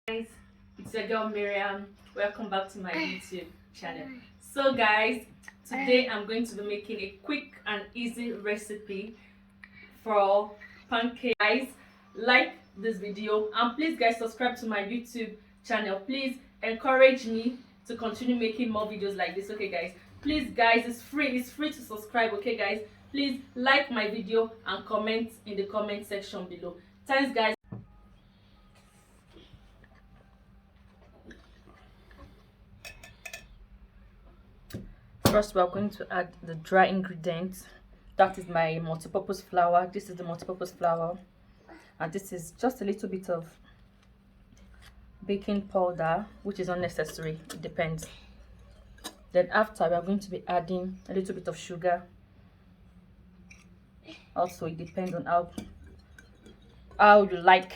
Guys, it's your girl Miriam. Welcome back to my YouTube channel. So guys, today I'm going to be making a quick and easy recipe for pancakes. Guys, like this video and please guys subscribe to my YouTube channel. Please encourage me to continue making more videos like this. Okay guys, please guys, it's free to subscribe. Okay guys, please like my video and comment in the comment section below. Thanks guys. First, we are going to add the dry ingredients. That is my multi-purpose flour. This is the multi-purpose flour, and this is just a little bit of baking powder, which is unnecessary. It depends. Then after, we are going to be adding a little bit of sugar. Also, it depends on how you like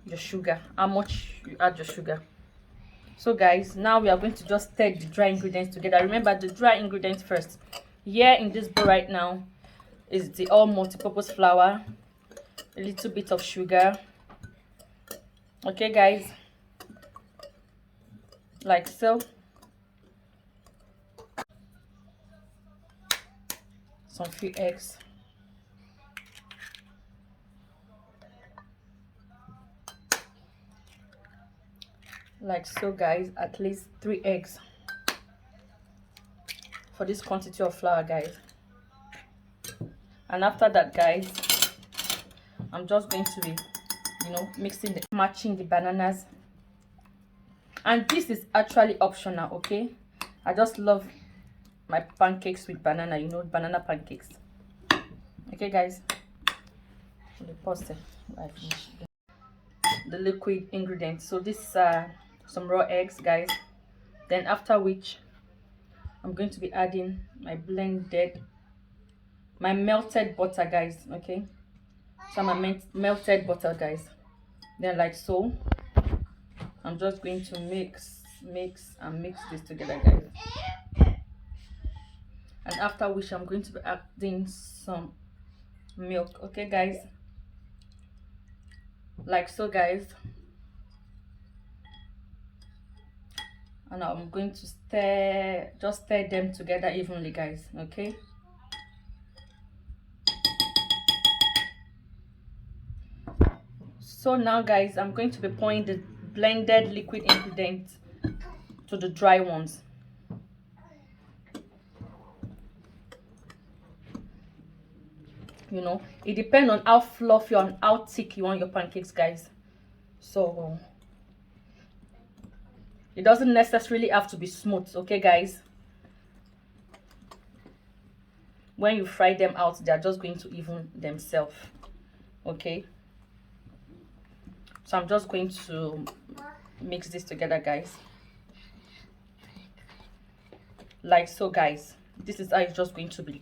your sugar, how much you add your sugar. So guys, now we are going to just stir the dry ingredients together. Remember the dry ingredients first. Here in this bowl right now is the all multi-purpose flour, a little bit of sugar. Okay guys, like so. Some few eggs. Like so guys, at least 3 eggs for this quantity of flour guys. And after that guys, I'm just going to be matching the bananas, and this is actually optional. Okay, I just love my pancakes with banana, banana pancakes. Okay guys, the liquid ingredients. So this some raw eggs guys. Then after which I'm going to be adding my melted butter guys. Okay, so my melted butter guys. Then like so, I'm just going to mix this together guys. And after which I'm going to be adding some milk. Okay guys, like so guys. And I'm going to just stir them together evenly guys. Okay, so now guys, I'm going to be pouring the blended liquid ingredients to the dry ones. It depends on how fluffy and how thick you want your pancakes guys. So it doesn't necessarily have to be smooth. Okay guys, when you fry them out, they are just going to even themselves. Okay, so I'm just going to mix this together guys, like so guys. This is how it's just going to be.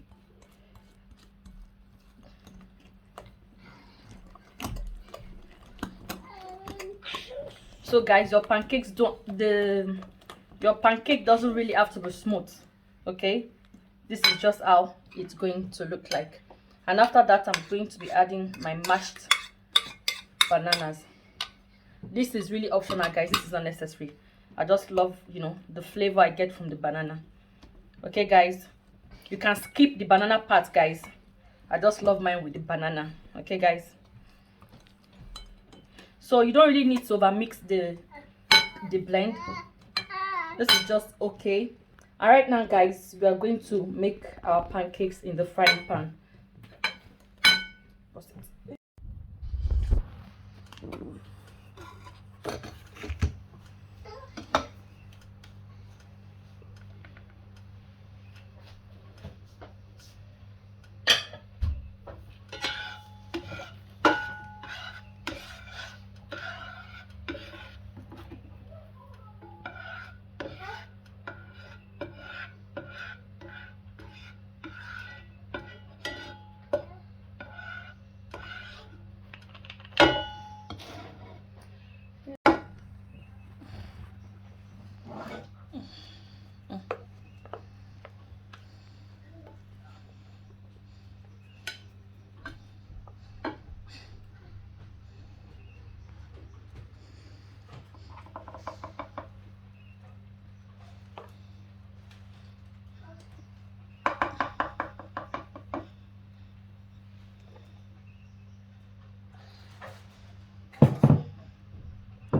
So guys, your pancake doesn't really have to be smooth. Okay, this is just how it's going to look like. And after that, I'm going to be adding my mashed bananas. This is really optional guys, this is unnecessary. I just love the flavor I get from the banana. Okay guys, you can skip the banana part guys. I just love mine with the banana. Okay guys, so you don't really need to over mix the blend. This is just okay. All right, now guys, we are going to make our pancakes in the frying pan.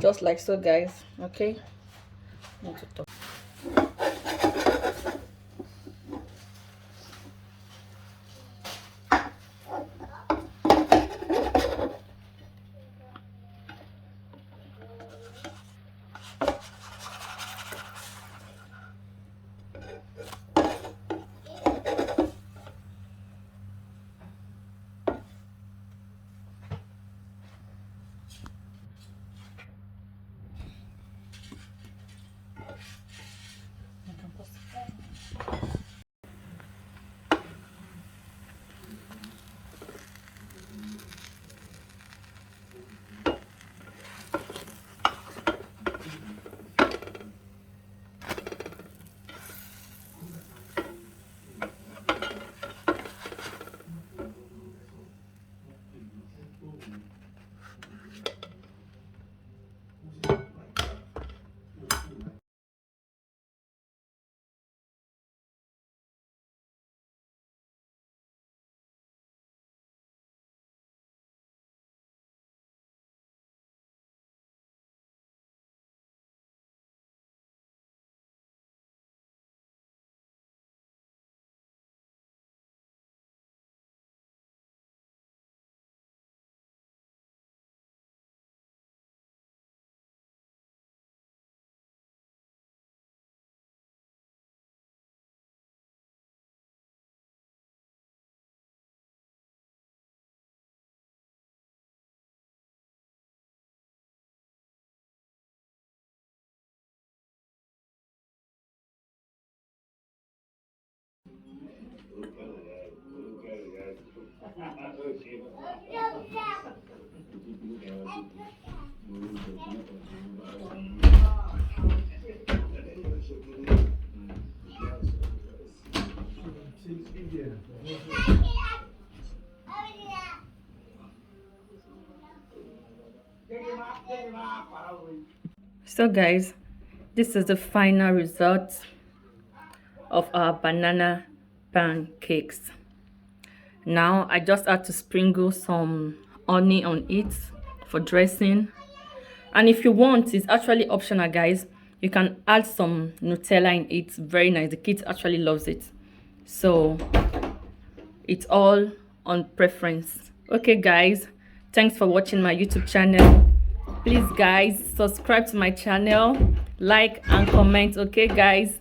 just like so, guys. Okay, not to talk. So guys, this is the final result of our banana pancakes. Now I just had to sprinkle some honey on it for dressing, and if you want, it's actually optional, guys. You can add some Nutella in it. Very nice. The kids actually loves it, so it's all on preference. Okay guys, thanks for watching my YouTube channel. Please guys, subscribe to my channel, like and comment. Okay guys,